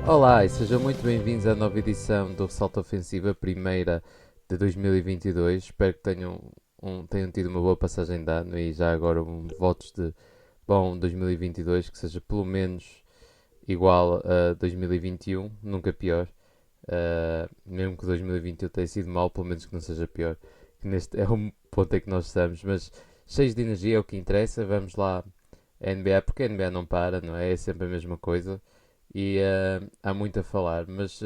Olá e sejam muito bem-vindos à nova edição do Ressalto Ofensivo, a primeira de 2022. Espero que tenham tido uma boa passagem de ano e já agora votos de bom 2022, que seja pelo menos igual a 2021, nunca pior. Mesmo que 2021 tenha sido mau, pelo menos que não seja pior. Que neste é o ponto em que nós estamos, mas cheios de energia é o que interessa. Vamos lá, a NBA, porque a NBA não para, não é? É sempre a mesma coisa e há muito a falar, mas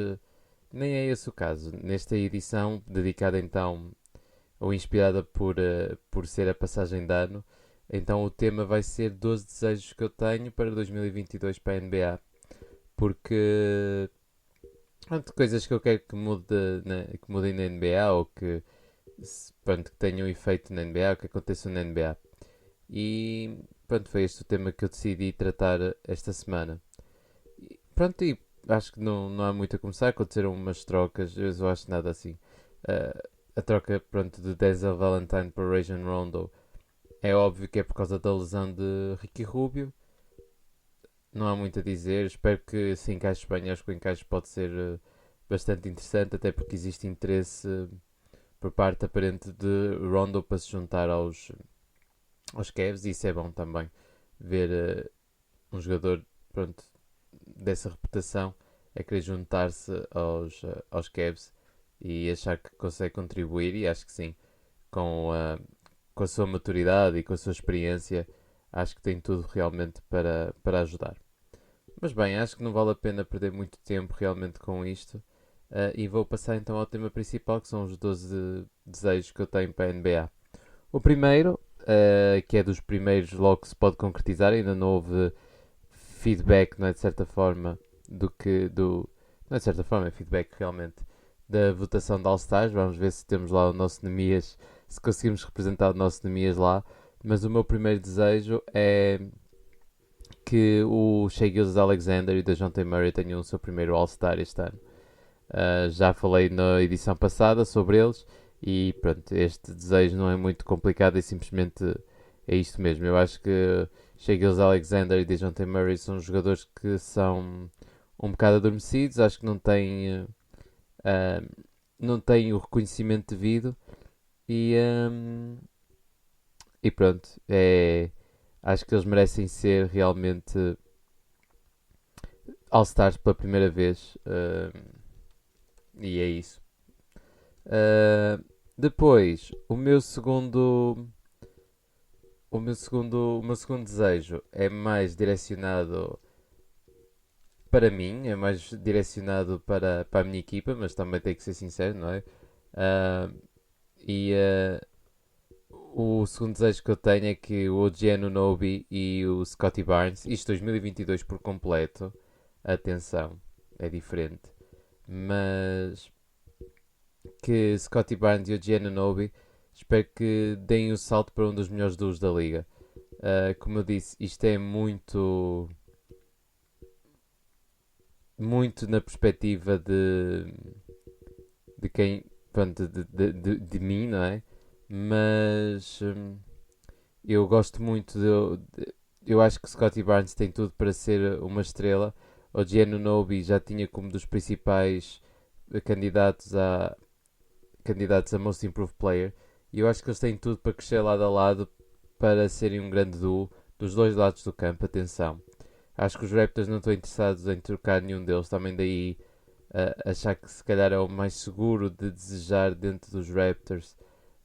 nem é esse o caso. Nesta edição, dedicada então ou inspirada por ser a passagem de ano, então o tema vai ser 12 desejos que eu tenho para 2022 para a NBA. Porque pronto, coisas que eu quero que mudem na NBA ou pronto, que tenham efeito na NBA ou que aconteçam na NBA. E pronto, foi este o tema que eu decidi tratar esta semana. Pronto, e acho que não há muito a começar. Aconteceram umas trocas, eu acho nada assim. A troca pronto, de Denzel Valentine para Rajon Rondo é óbvio que é por causa da lesão de Ricky Rubio. Não há muito a dizer. Espero que se encaixe bem. Acho que o encaixe pode ser bastante interessante, até porque existe interesse por parte aparente de Rondo para se juntar aos Cavs, e isso é bom também. Ver um jogador pronto, dessa reputação é querer juntar-se aos Cavs e achar que consegue contribuir, e acho que sim, com a sua maturidade e com a sua experiência, acho que tem tudo realmente para ajudar. Mas bem, acho que não vale a pena perder muito tempo realmente com isto. E vou passar então ao tema principal, que são os 12 desejos que eu tenho para a NBA. O primeiro, que é dos primeiros logo que se pode concretizar, ainda não houve feedback, não é de certa forma, não é de certa forma, é feedback realmente da votação de All-Stars. Vamos ver se temos lá o nosso Nemias, se conseguimos representar o nosso Nemias lá. Mas o meu primeiro desejo é que o Shai Gilgeous-Alexander e o DeJounte Murray tenham o seu primeiro All-Star este ano. Já falei na edição passada sobre eles e pronto, este desejo não é muito complicado e simplesmente é isto mesmo. Eu acho que Shai Gilgeous-Alexander e DeJounte Murray são jogadores que são um bocado adormecidos, acho que não têm o reconhecimento devido e, e pronto, acho que eles merecem ser realmente All-Stars pela primeira vez. E é isso. Depois, o meu segundo desejo é mais direcionado para mim, é mais direcionado para a minha equipa, mas também tem que ser sincero, não é? Ah, e o segundo desejo que eu tenho é que o OG Anunoby e o Scottie Barnes, isto 2022 por completo, atenção, é diferente, mas que Scottie Barnes e o OG Anunoby espero que deem o salto para um dos melhores duos da liga. Como eu disse, isto é muito na perspectiva de quem, pronto, de mim, não é? Mas eu gosto muito eu acho que Scottie Barnes tem tudo para ser uma estrela. O Gianni Nobi já tinha como dos principais candidatos candidatos a Most Improved Player, e eu acho que eles têm tudo para crescer lado a lado para serem um grande duo dos dois lados do campo. Atenção, acho que os Raptors não estão interessados em trocar nenhum deles, também daí achar que se calhar é o mais seguro de desejar dentro dos Raptors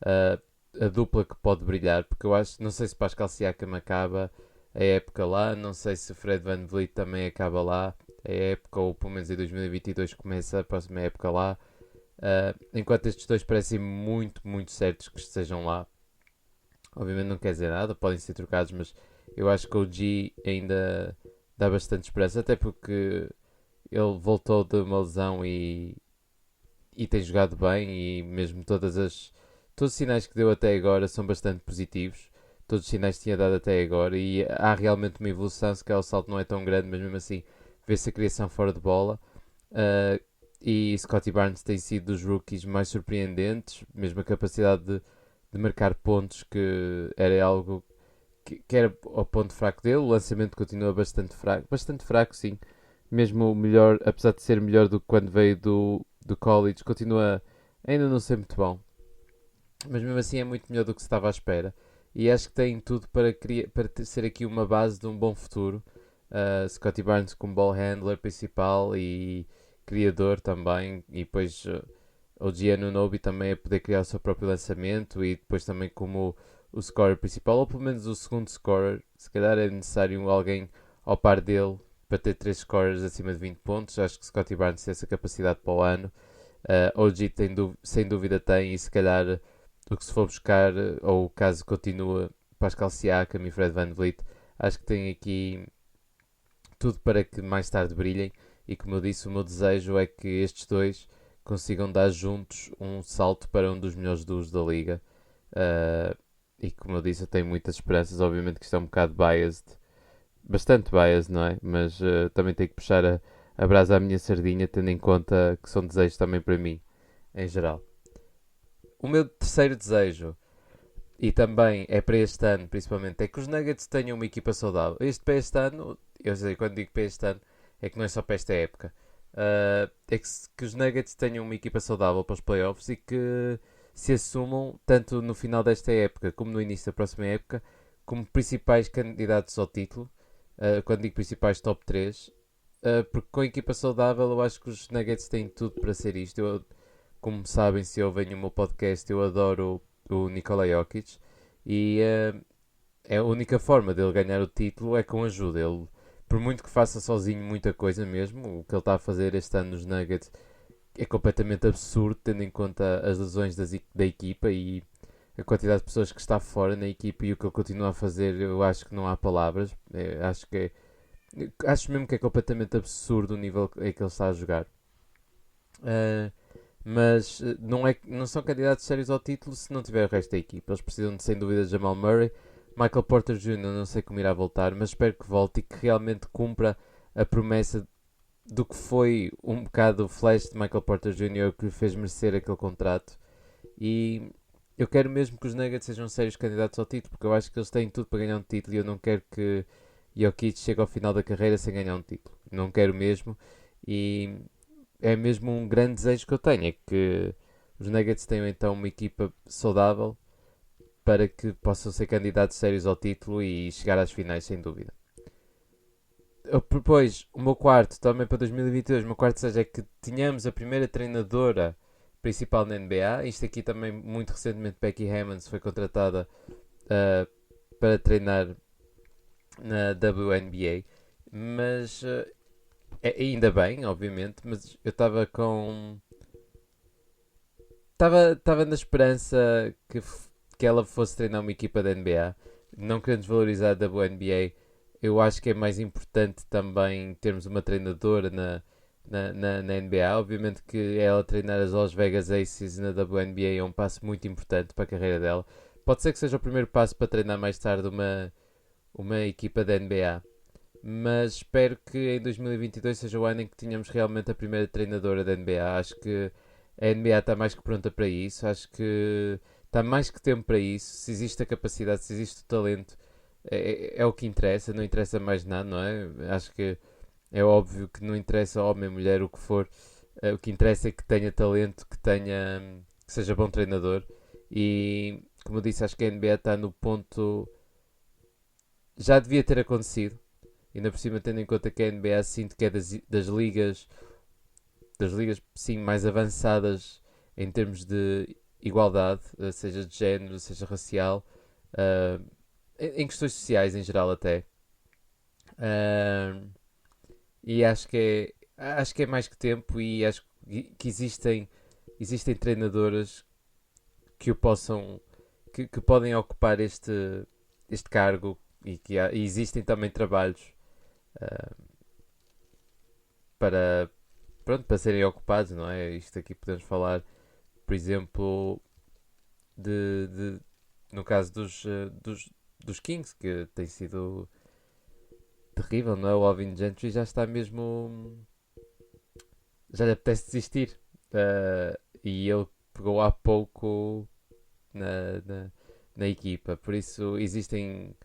uh, a dupla que pode brilhar, porque eu acho, não sei se Pascal Siakam acaba a época lá, não sei se Fred VanVleet também acaba lá a época, ou pelo menos em 2022 começa a próxima época lá. Enquanto estes dois parecem muito, muito certos que estejam lá, obviamente não quer dizer nada, podem ser trocados, mas eu acho que o G ainda dá bastante esperança, até porque ele voltou de uma lesão e tem jogado bem, e mesmo todos os sinais que deu até agora são bastante positivos. Todos os sinais que tinha dado até agora, e há realmente uma evolução. Se calhar o salto não é tão grande, mas mesmo assim vê-se a criação fora de bola. Uh, e Scottie Barnes tem sido dos rookies mais surpreendentes, mesmo a capacidade de marcar pontos, que era algo que era o ponto fraco dele. O lançamento continua bastante fraco sim, mesmo melhor, apesar de ser melhor do que quando veio do college, continua ainda não ser muito bom, mas mesmo assim é muito melhor do que se estava à espera. E acho que tem tudo para ser aqui uma base de um bom futuro. Scottie Barnes como ball handler principal e criador também, e depois o Giannunobi também a poder criar o seu próprio lançamento e depois também como o scorer principal, ou pelo menos o segundo scorer. Se calhar é necessário alguém ao par dele para ter 3 scorers acima de 20 pontos. Acho que Scottie Barnes tem essa capacidade para o ano. OG sem dúvida tem, e se calhar o que se for buscar, ou caso continue, Pascal Siakam e Fred VanVleet, acho que tem aqui tudo para que mais tarde brilhem. E como eu disse, o meu desejo é que estes dois consigam dar juntos um salto para um dos melhores duos da liga. Uh, e como eu disse, eu tenho muitas esperanças. Obviamente que isto é um bocado biased, bastante biased, não é? Mas também tenho que puxar a brasa à minha sardinha, tendo em conta que são desejos também para mim, em geral. O meu terceiro desejo, e também é para este ano, principalmente, é que os Nuggets tenham uma equipa saudável. Este para este ano, eu sei, quando digo para este ano, é que não é só para esta época. É que os Nuggets tenham uma equipa saudável para os playoffs e que se assumam, tanto no final desta época como no início da próxima época, como principais candidatos ao título. Quando digo principais, top 3. Porque com a equipa saudável, eu acho que os Nuggets têm tudo para ser isto. Como sabem, se ouvem o meu podcast, eu adoro o Nikola Jokic e é a única forma dele ganhar o título é com ajuda. Ele, por muito que faça sozinho muita coisa mesmo, o que ele está a fazer este ano nos Nuggets é completamente absurdo, tendo em conta as lesões da equipa e a quantidade de pessoas que está fora na equipa e o que ele continua a fazer. Eu acho que não há palavras. Acho mesmo que é completamente absurdo o nível em que ele está a jogar. Uh, mas não são candidatos sérios ao título se não tiver o resto da equipa. Eles precisam de, sem dúvida, de Jamal Murray. Michael Porter Jr. não sei como irá voltar, mas espero que volte e que realmente cumpra a promessa do que foi um bocado o flash de Michael Porter Jr. que lhe fez merecer aquele contrato. E eu quero mesmo que os Nuggets sejam sérios candidatos ao título, porque eu acho que eles têm tudo para ganhar um título e eu não quero que Jokic chegue ao final da carreira sem ganhar um título. Não quero mesmo. E é mesmo um grande desejo que eu tenho, é que os Nuggets tenham então uma equipa saudável para que possam ser candidatos sérios ao título e chegar às finais sem dúvida. Depois, o meu quarto, também para 2022, o meu quarto desejo é que tenhamos a primeira treinadora principal na NBA. Isto aqui também, muito recentemente, Becky Hammons foi contratada uh, para treinar na WNBA. Mas ainda bem, obviamente, mas eu estava com. Estava na esperança que ela fosse treinar uma equipa da NBA. Não querendo desvalorizar a WNBA, eu acho que é mais importante também termos uma treinadora na NBA. Obviamente que ela treinar as Las Vegas Aces na WNBA é um passo muito importante para a carreira dela. Pode ser que seja o primeiro passo para treinar mais tarde uma equipa da NBA. Mas espero que em 2022 seja o ano em que tenhamos realmente a primeira treinadora da NBA. Acho que a NBA está mais que pronta para isso. Acho que está mais que tempo para isso. Se existe a capacidade, se existe o talento, é o que interessa. Não interessa mais nada, não é? Acho que é óbvio que não interessa homem, mulher, o que for. O que interessa é que tenha talento, que seja bom treinador. E como eu disse, acho que a NBA está no ponto. Já devia ter acontecido. Ainda por cima, tendo em conta que a NBA sinto que é das ligas sim, mais avançadas em termos de igualdade, seja de género, seja racial, uh, em questões sociais em geral até. Uh, e acho que é mais que tempo e acho que existem treinadoras que o possam que podem ocupar este cargo e existem também trabalhos uh, para, pronto, para serem ocupados, não é? Isto aqui podemos falar, por exemplo, de no caso dos Kings, que tem sido terrível, não é? O Alvin Gentry já está mesmo. Já lhe apetece desistir. E ele pegou há pouco na equipa, por isso existem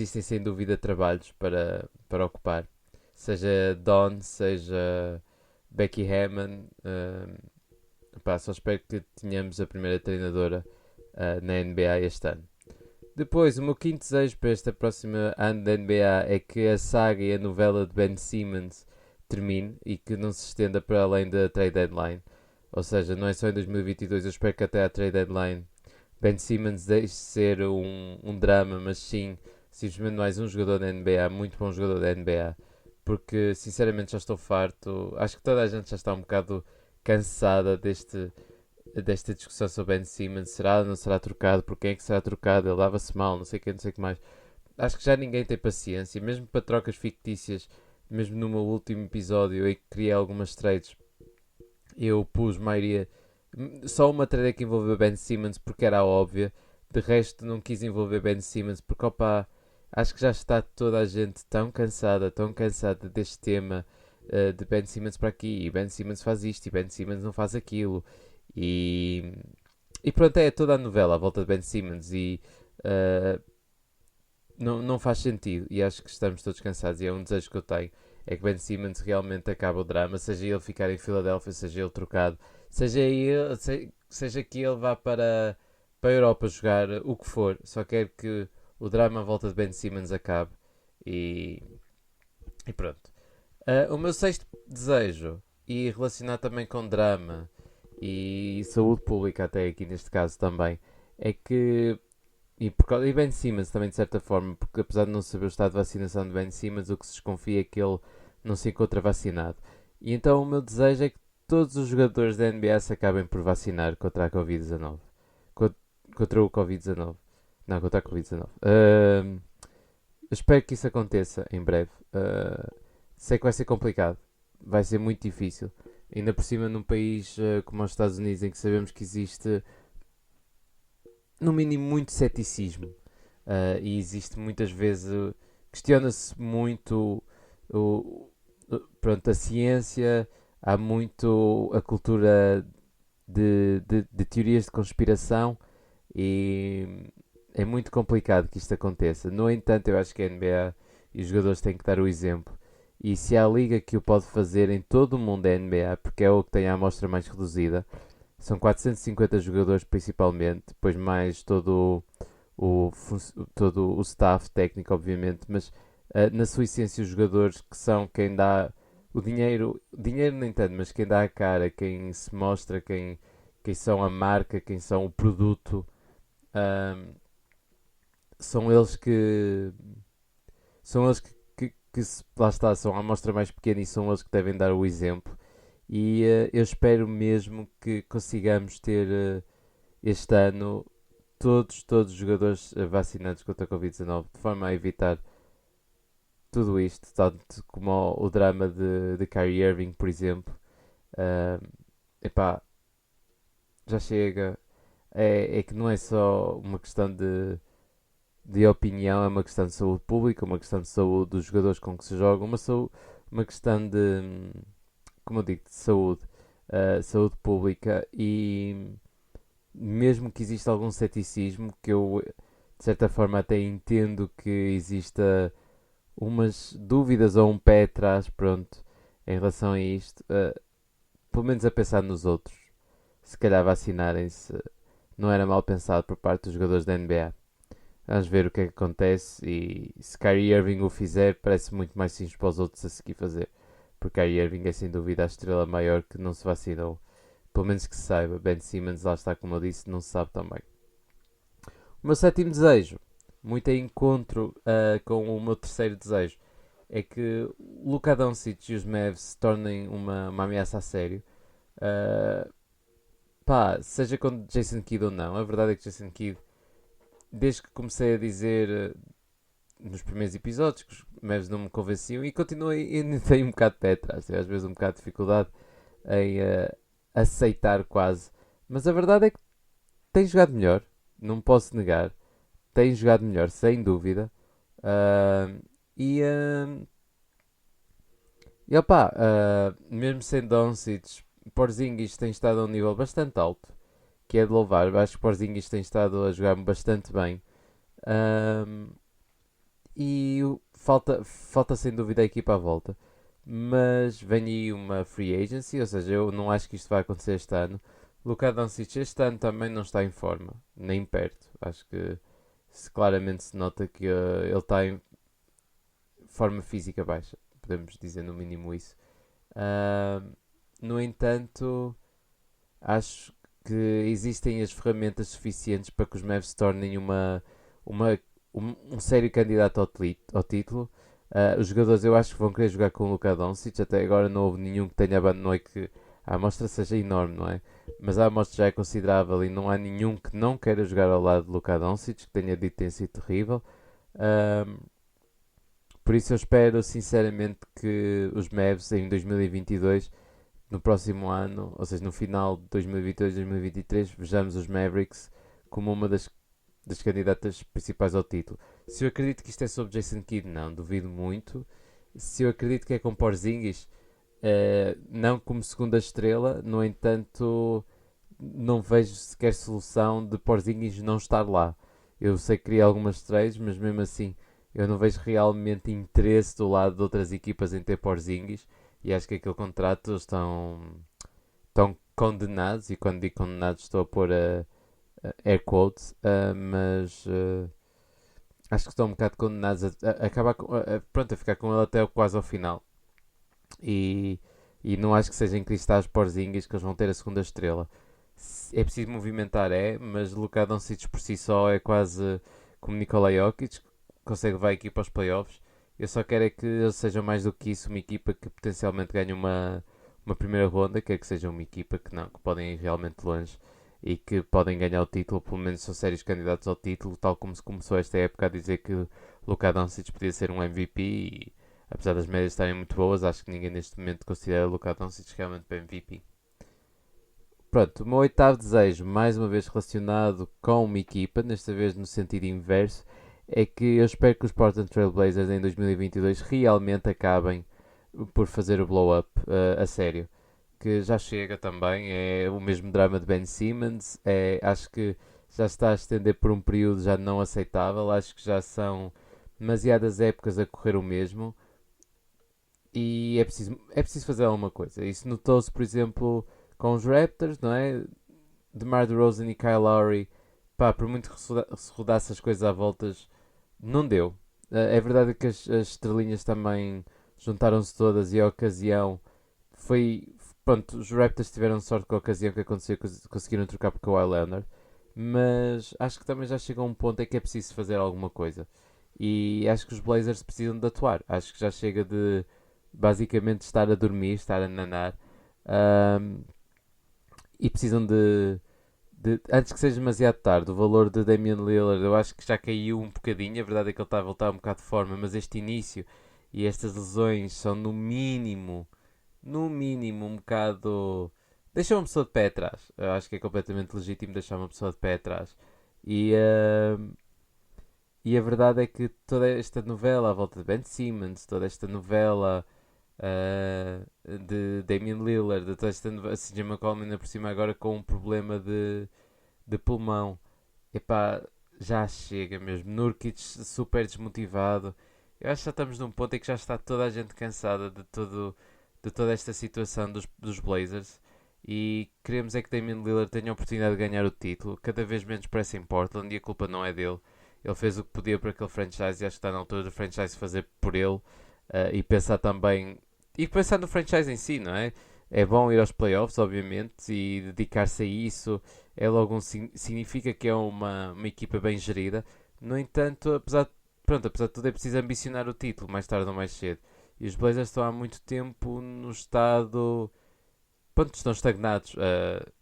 sem dúvida trabalhos para ocupar. seja Dawn, seja Becky Hammon. Pá, só espero que tenhamos a primeira treinadora na NBA este ano. Depois, o meu quinto desejo para esta próxima ano da NBA é que a saga e a novela de Ben Simmons termine e que não se estenda para além da trade deadline. Ou seja, não é só em 2022, eu espero que até à trade deadline Ben Simmons deixe de ser um drama, mas sim simplesmente mais um jogador da NBA, muito bom jogador da NBA. Porque sinceramente já estou farto. Acho que toda a gente já está um bocado cansada desta discussão sobre Ben Simmons. Será ou não será trocado? Por quem é que será trocado? Ele dava-se mal, não sei o que, não sei o que mais. Acho que já ninguém tem paciência, mesmo para trocas fictícias. Mesmo no meu último episódio em que criei algumas trades, eu pus maioria. Só uma trade que envolveu Ben Simmons porque era óbvia. De resto, não quis envolver Ben Simmons porque, opa, acho que já está toda a gente tão cansada deste tema de Ben Simmons para aqui. E Ben Simmons faz isto e Ben Simmons não faz aquilo. E, e pronto, é toda a novela à volta de Ben Simmons e uh, não faz sentido. E acho que estamos todos cansados. E é um desejo que eu tenho: é que Ben Simmons realmente acabe o drama, seja ele ficar em Filadélfia, seja ele trocado, seja que ele vá para a Europa jogar o que for. Só quero que o drama à volta de Ben Simmons acabe. E, e pronto. O meu sexto desejo, e relacionado também com drama e saúde pública, até aqui neste caso também, é que. E Ben Simmons também de certa forma, porque apesar de não saber o estado de vacinação de Ben Simmons, o que se desconfia é que ele não se encontra vacinado. E então o meu desejo é que todos os jogadores da NBA se acabem por vacinar contra a Covid-19. Contra o Covid-19. Não, contra a Covid-19. Espero que isso aconteça em breve. Sei que vai ser complicado. Vai ser muito difícil. Ainda por cima num país como os Estados Unidos, em que sabemos que existe no mínimo muito ceticismo. E existe muitas vezes, questiona-se muito o, pronto, a ciência, há muito a cultura de teorias de conspiração e é muito complicado que isto aconteça. No entanto, eu acho que a NBA e os jogadores têm que dar o exemplo. E se há liga que o pode fazer em todo o mundo é a NBA, porque é o que tem a amostra mais reduzida. São 450 jogadores principalmente, depois mais o, todo o staff técnico, obviamente, mas na sua essência os jogadores que são quem dá dinheiro nem tanto, mas quem dá a cara, quem se mostra, quem são a marca, quem são o produto, ahm, são eles que são eles lá está, são a amostra mais pequena e são eles que devem dar o exemplo. E eu espero mesmo que consigamos ter este ano todos os jogadores vacinados contra a Covid-19, de forma a evitar tudo isto, tanto como o drama de Kyrie Irving, por exemplo. Uh, epá, já chega. É que não é só uma questão de opinião, é uma questão de saúde pública, uma questão de saúde dos jogadores com que se joga, uma questão de, como eu digo, de saúde, saúde pública e mesmo que exista algum ceticismo, que eu de certa forma até entendo que exista umas dúvidas ou um pé atrás, pronto, em relação a isto, pelo menos a pensar nos outros, se calhar vacinarem-se não era mal pensado por parte dos jogadores da NBA. Vamos ver o que é que acontece e se Kyrie Irving o fizer, parece muito mais simples para os outros a seguir fazer. Porque Kyrie Irving é sem dúvida a estrela maior que não se vacinou. Pelo menos que se saiba. Ben Simmons, lá está, como eu disse, não se sabe também. O meu sétimo desejo, muito em encontro com o meu terceiro desejo, é que Luka Doncic e os Mavs se tornem uma ameaça a sério. Uh, Pá, seja com Jason Kidd ou não, a verdade é que Jason Kidd, desde que comecei a dizer nos primeiros episódios que os Mavs não me convenciam e continuei, ainda tenho um bocado de pé atrás, tenho às vezes um bocado de dificuldade em aceitar quase. Mas a verdade é que tem jogado melhor, não posso negar. Tem jogado melhor, sem dúvida. Uh, e, uh, e opá, mesmo sem Doncic, Porzingis tem estado a um nível bastante alto, que é de louvar. Acho que Porzingis tem estado a jogar bastante bem. E falta sem dúvida a equipa à volta. mas vem aí uma free agency, ou seja, eu não acho que isto vai acontecer este ano. Luka Doncic este ano também não está em forma, nem perto. Acho que claramente se nota que ele está em forma física baixa, podemos dizer no mínimo isso. Ah, no entanto, acho que existem as ferramentas suficientes para que os Mavs se tornem uma, um sério candidato ao título. Os jogadores eu acho que vão querer jogar com o Luka Doncic. Até agora não houve nenhum que tenha abandonado, que a amostra seja enorme, não é? Mas a amostra já é considerável e não há nenhum que não queira jogar ao lado de Luka Doncic, que tenha dito que tem sido terrível. Um, por isso eu espero sinceramente que os Mavs em 2022, no próximo ano, ou seja, no final de 2022, 2023, vejamos os Mavericks como uma das candidatas principais ao título. Se eu acredito que isto é sobre Jason Kidd, não, duvido muito. Se eu acredito que é com Porzingis, não como segunda estrela, no entanto, não vejo sequer solução de Porzingis não estar lá. Eu sei que queria algumas trades, mas mesmo assim eu não vejo realmente interesse do lado de outras equipas em ter Porzingis e acho que aquele contrato estão condenados, e quando digo condenados estou a pôr a air quotes, mas acho que estão um bocado condenados a acabar pronto, a ficar com ele até quase ao final. E, e não acho que sejam cristais Porzingis que eles vão ter a segunda estrela. É preciso movimentar, mas Luka Doncic por si só é quase como Nikola Jokic, consegue levar a equipa aos playoffs. Eu só quero é que eles sejam mais do que isso, uma equipa que potencialmente ganhe uma primeira ronda, quer que seja uma equipa que não, que podem ir realmente longe e que podem ganhar o título, pelo menos são sérios candidatos ao título, tal como se começou esta época a dizer que Luka Doncic podia ser um MVP e apesar das médias estarem muito boas, acho que ninguém neste momento considera Luka Doncic realmente para MVP. Pronto, o meu oitavo desejo, mais uma vez relacionado com uma equipa, desta vez no sentido inverso, é que eu espero que os Portland Trail Blazers em 2022 realmente acabem por fazer o blow-up a sério. Que já chega também, é o mesmo drama de Ben Simmons, acho que já está a estender por um período já não aceitável, acho que já são demasiadas épocas a correr o mesmo e é preciso fazer alguma coisa. Isso notou-se, por exemplo, com os Raptors, não é? DeMar DeRozan e Kyle Lowry, pá, por muito que se rodasse as coisas à voltas, não deu. É verdade que as estrelinhas também juntaram-se todas e a ocasião foi. Pronto, os Raptors tiveram sorte com a ocasião que aconteceu, conseguiram trocar por Kawhi Leonard, mas acho que também já chegou a um ponto em que é preciso fazer alguma coisa. E acho que os Blazers precisam de atuar. Acho que já chega de basicamente estar a dormir, estar a nanar. Ahm, e precisam antes que seja demasiado tarde, o valor de Damian Lillard eu acho que já caiu um bocadinho. A verdade é que ele está a voltar um bocado de forma, mas este início e estas lesões são no mínimo um bocado. Deixam uma pessoa de pé atrás. Eu acho que é completamente legítimo deixar uma pessoa de pé atrás. E, uh, e a verdade é que toda esta novela à volta de Ben Simmons, toda esta novela de Damian Lillard, de toda esta novela, CJ McCollum ainda por cima agora com um problema de pulmão. Epá, já chega mesmo. Nurkic super desmotivado. Eu acho que já estamos num ponto em que já está toda a gente cansada de toda esta situação dos Blazers. E queremos é que Damian Lillard tenha a oportunidade de ganhar o título. Cada vez menos parece em Portland e a culpa não é dele. Ele fez o que podia para aquele franchise e acho que está na altura do franchise fazer por ele. E pensar também. E pensar no franchise em si, não é? É bom ir aos playoffs, obviamente, e dedicar-se a isso é logo significa que é uma equipa bem gerida. No entanto, apesar de tudo, é preciso ambicionar o título mais tarde ou mais cedo. E os Blazers estão há muito tempo no estado. Pronto, estão estagnados,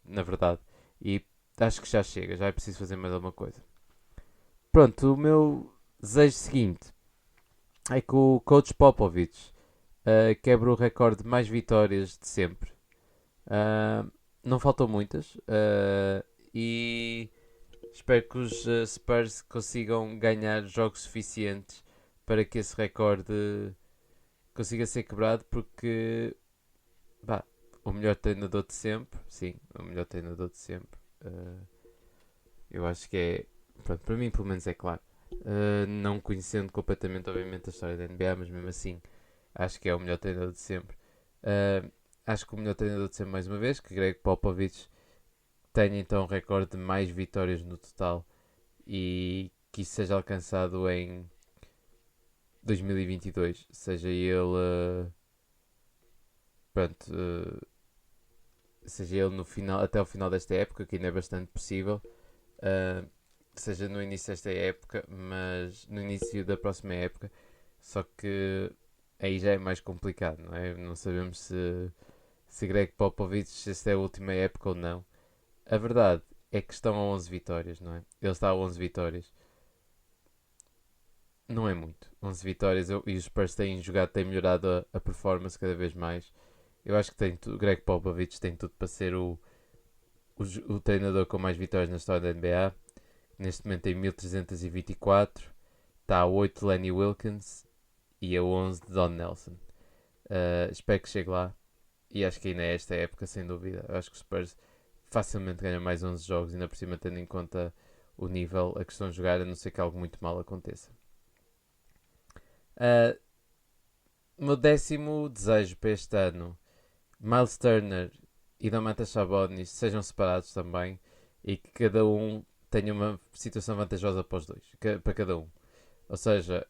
na verdade. E acho que já chega, já é preciso fazer mais alguma coisa. Pronto, o meu desejo seguinte é que o coach Popovich quebre o recorde de mais vitórias de sempre. Uh, não faltam muitas. E espero que os Spurs consigam ganhar jogos suficientes para que esse recorde consiga ser quebrado, porque bah, o melhor treinador de sempre, sim, o melhor treinador de sempre. Eu acho que é, pronto, para mim pelo menos é claro. Não conhecendo completamente, obviamente, a história da NBA, mas mesmo assim, acho que é o melhor treinador de sempre. Uh, Acho que o melhor treinador de sempre, mais uma vez, que Greg Popovich tem então um recorde de mais vitórias no total e que isso seja alcançado em 2022, seja ele pronto, seja ele no final, até o final desta época, que ainda é bastante possível, seja no início desta época, mas no início da próxima época, só que aí já é mais complicado, não é? Não sabemos se Greg Popovich, se esta é a última época ou não. A verdade é que estão a 11 vitórias, não é? Ele está a 11 vitórias. Não é muito. 11 vitórias e os Spurs têm jogado, têm melhorado a performance cada vez mais. Eu acho que tem Greg Popovich tem tudo para ser o treinador com mais vitórias na história da NBA. Neste momento tem 1324. Está a 8 de Lenny Wilkins e a 11 de Don Nelson. Espero que chegue lá. E acho que ainda é esta época, sem dúvida. Eu acho que os Spurs facilmente ganham mais 11 jogos, ainda por cima tendo em conta o nível a que estão a jogar, a não ser que algo muito mal aconteça. O meu décimo desejo para este ano: Miles Turner e Domantas Sabonis sejam separados também e que cada um tenha uma situação vantajosa para os dois, para cada um. Ou seja,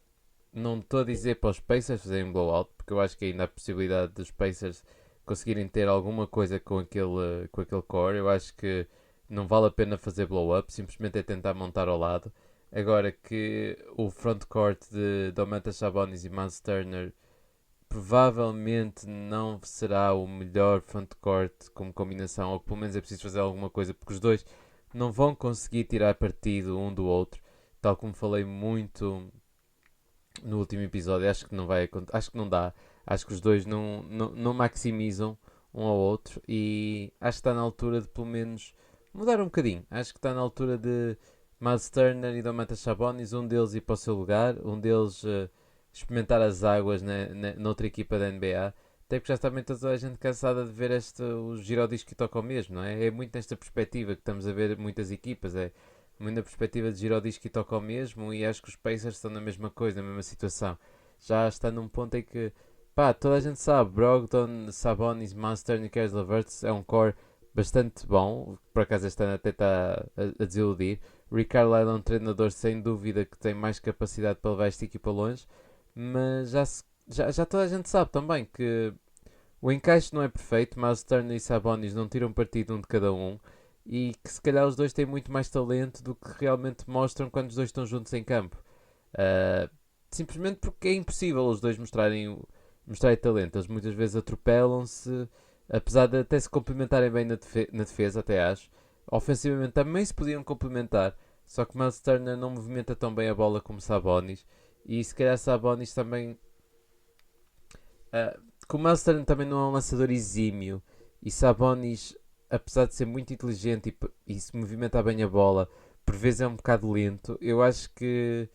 não estou a dizer para os Pacers fazerem blowout, porque eu acho que ainda há a possibilidade dos Pacers conseguirem ter alguma coisa com aquele core. Eu acho que não vale a pena fazer blow-up, simplesmente é tentar montar ao lado. Agora que o frontcourt de Domantas Sabonis e Miles Turner provavelmente não será o melhor frontcourt como combinação, ou pelo menos é preciso fazer alguma coisa, porque os dois não vão conseguir tirar partido um do outro, tal como falei muito no último episódio. Acho que não vai acontecer, acho que não dá, acho que os dois não maximizam um ao outro e acho que está na altura de pelo menos mudar um bocadinho. Acho que está na altura de Miles Turner e Domantas Sabonis, um deles ir para o seu lugar, um deles experimentar as águas noutra equipa da NBA. Até porque já está bem toda a gente cansada de ver o giradisco que toca ao mesmo, não é? É muito nesta perspectiva que estamos a ver muitas equipas, é muito na perspectiva de giradisco que toca ao mesmo e acho que os Pacers estão na mesma coisa, na mesma situação. Já está num ponto em que, pá, toda a gente sabe, Brogdon, Sabonis, Monster e Caris LeVert é um core bastante bom, por acaso este ano até está a desiludir. Rick Carlisle é um treinador sem dúvida que tem mais capacidade para levar esta equipa longe, mas já toda a gente sabe também que o encaixe não é perfeito, mas Turner e Sabonis não tiram partido um de cada um e que se calhar os dois têm muito mais talento do que realmente mostram quando os dois estão juntos em campo. Uh, Simplesmente porque é impossível os dois mostrarem talento. Eles muitas vezes atropelam-se, apesar de até se complementarem bem na defesa, até acho. Ofensivamente também se podiam complementar, só que Miles Turner não movimenta tão bem a bola como Sabonis. E se calhar Sabonis também. Como Miles Turner também não é um lançador exímio e Sabonis, apesar de ser muito inteligente e se movimentar bem a bola, por vezes é um bocado lento, eu acho que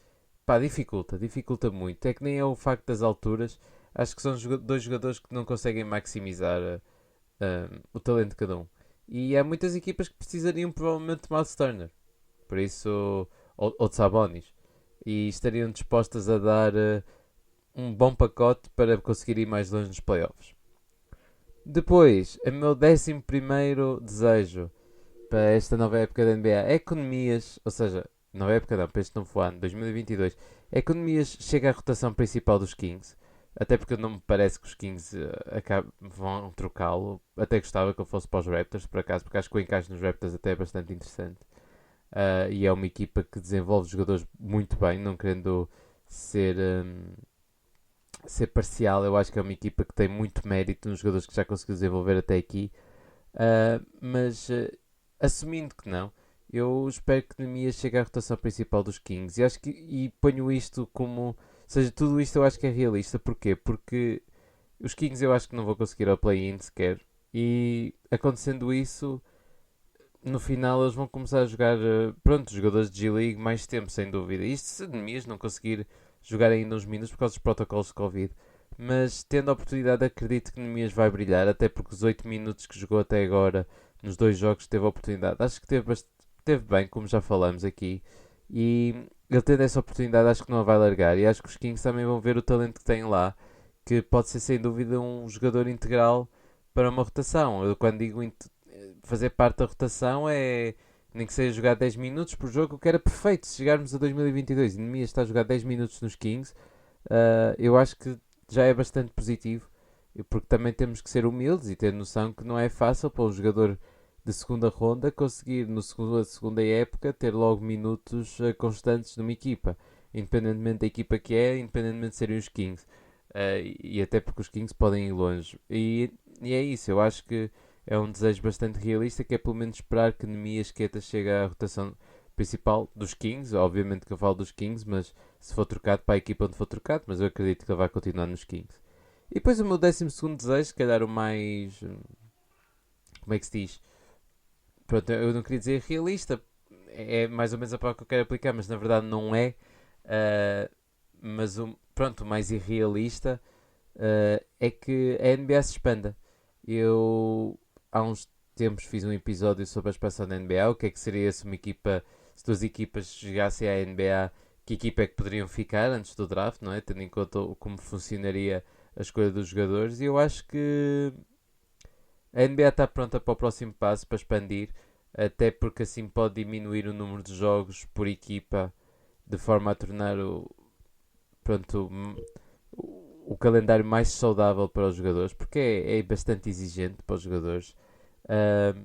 pá, dificulta muito. É que nem é o facto das alturas, acho que são dois jogadores que não conseguem maximizar o talento de cada um. E há muitas equipas que precisariam provavelmente de Miles Turner, por isso, ou de Sabonis, e estariam dispostas a dar um bom pacote para conseguir ir mais longe nos playoffs. Depois, o meu 11º desejo para esta nova época da NBA é economias, ou seja, nova época não, para este novo ano, 2022, economias chega à rotação principal dos Kings, até porque não me parece que os Kings vão trocá-lo, até gostava que ele fosse para os Raptors, por acaso, porque acho que o encaixe nos Raptors até é bastante interessante. E é uma equipa que desenvolve jogadores muito bem, não querendo ser, ser parcial. Eu acho que é uma equipa que tem muito mérito nos jogadores que já conseguiu desenvolver até aqui. Mas assumindo que não, eu espero que Nemias chegue à rotação principal dos Kings e ponho isto como. Ou seja, tudo isto eu acho que é realista. Porquê? Porque os Kings eu acho que não vão conseguir ao play-in sequer. E acontecendo isso, no final eles vão começar a jogar, pronto, jogadores de G-League mais tempo, sem dúvida. Isto se Nemias não conseguir jogar ainda uns minutos por causa dos protocolos de Covid. Mas tendo a oportunidade, acredito que Nemias vai brilhar, até porque os 8 minutos que jogou até agora nos dois jogos teve a oportunidade. Acho que teve bem, como já falamos aqui. E ele tendo essa oportunidade, acho que não a vai largar. E acho que os Kings também vão ver o talento que tem lá, que pode ser sem dúvida um jogador integral para uma rotação. Eu quando digo fazer parte da rotação é nem que seja jogar 10 minutos por jogo, o que era perfeito se chegarmos a 2022 e Nemias está a jogar 10 minutos nos Kings. Eu acho que já é bastante positivo, porque também temos que ser humildes e ter noção que não é fácil para um jogador de segunda ronda conseguir no segunda época ter logo minutos constantes numa equipa, independentemente da equipa que é, independentemente de serem os Kings. E até porque os Kings podem ir longe. E é isso, eu acho que é um desejo bastante realista, que é pelo menos esperar que Nemias Queta chegue à rotação principal dos Kings. Obviamente que eu falo dos Kings, mas se for trocado para a equipa onde for trocado, mas eu acredito que ele vai continuar nos Kings. E depois o meu 12º desejo, se calhar o mais... Como é que se diz? Pronto, eu não queria dizer realista, é mais ou menos a palavra que eu quero aplicar, mas na verdade não é. Mas pronto, o mais irrealista é que a NBA se expanda. Eu há uns tempos fiz um episódio sobre a expansão da NBA. O que é que seria se uma equipa, se duas equipas chegassem à NBA, que equipa é que poderiam ficar antes do draft, não é? Tendo em conta como funcionaria a escolha dos jogadores. E eu acho que a NBA está pronta para o próximo passo, para expandir, até porque assim pode diminuir o número de jogos por equipa, de forma a tornar pronto, o calendário mais saudável para os jogadores, porque é bastante exigente para os jogadores. Uh,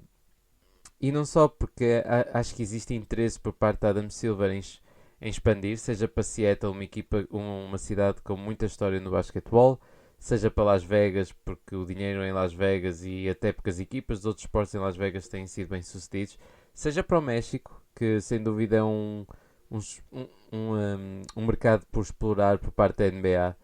e não só porque acho que existe interesse por parte da Adam Silver em expandir, seja para Seattle, uma cidade com muita história no basquetebol, seja para Las Vegas, porque o dinheiro em Las Vegas e até porque as equipas de outros esportes em Las Vegas têm sido bem sucedidos, seja para o México, que sem dúvida é um, um mercado por explorar por parte da NBA.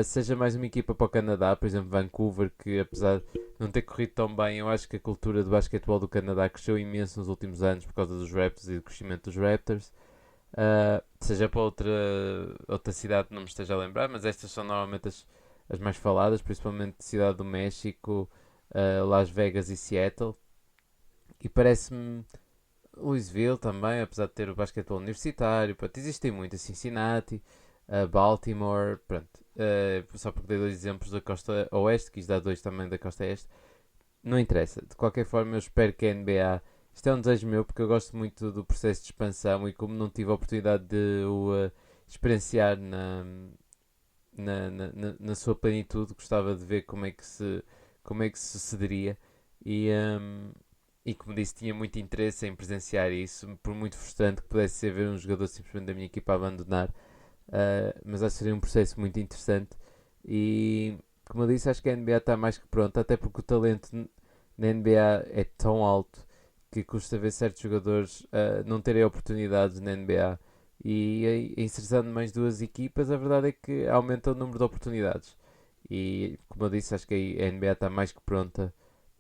Seja mais uma equipa para o Canadá, por exemplo, Vancouver, que apesar de não ter corrido tão bem, eu acho que a cultura do basquetebol do Canadá cresceu imenso nos últimos anos por causa dos Raptors e do crescimento dos Raptors. Seja para outra cidade que não me esteja a lembrar, mas estas são normalmente as mais faladas, principalmente Cidade do México, Las Vegas e Seattle. E parece-me Louisville também, apesar de ter o basquetebol universitário, pronto, existem muitas, Cincinnati, Baltimore, pronto, só porque dei dois exemplos da costa oeste, quis dar dois também da costa este, não interessa, de qualquer forma eu espero que a NBA, isto é um desejo meu porque eu gosto muito do processo de expansão e como não tive a oportunidade de o experienciar na sua plenitude, gostava de ver como é que se sucederia e, e como disse, tinha muito interesse em presenciar isso, por muito frustrante que pudesse ser ver um jogador simplesmente da minha equipa abandonar. Mas acho que seria um processo muito interessante e, como eu disse, acho que a NBA está mais que pronta, até porque o talento na NBA é tão alto que custa ver certos jogadores não terem oportunidades na NBA. E inserção de mais duas equipas, a verdade é que aumenta o número de oportunidades. E, como eu disse, acho que a NBA está mais que pronta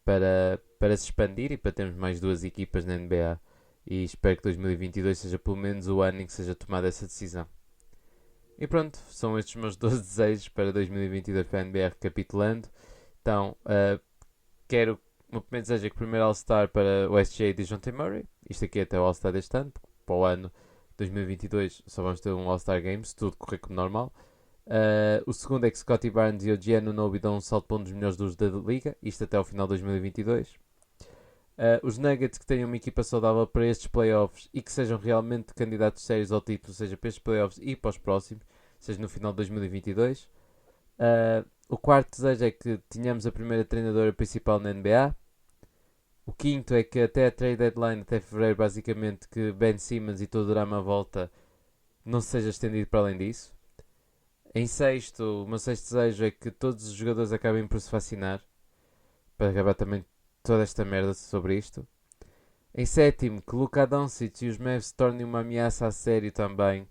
para se expandir e para termos mais duas equipas na NBA. E espero que 2022 seja pelo menos o ano em que seja tomada essa decisão. E pronto, são estes os meus 12 desejos para 2022 para a NBA, recapitulando. Então, quero. O meu primeiro desejo é que o primeiro All-Star para o SGA de Dejounte Murray. Isto aqui é até o All-Star deste ano, porque para o ano 2022 só vamos ter um All-Star Game, se tudo correr como normal. O segundo é que Scottie Barnes e o Gianno Nobi dão um salto para um dos melhores dos da liga, isto até ao final de 2022. Os Nuggets que tenham uma equipa saudável para estes playoffs e que sejam realmente candidatos sérios ao título, seja para estes playoffs e para os próximos, seja no final de 2022. O quarto desejo é que tenhamos a primeira treinadora principal na NBA. O quinto é que até a trade deadline, até fevereiro, basicamente, que Ben Simmons e todo o drama à volta não seja estendido para além disso. Em sexto, o meu sexto desejo é que todos os jogadores acabem por se vacinar, para acabar também toda esta merda sobre isto. Em sétimo, que Luka Doncic e os Mavs se tornem uma ameaça a sério também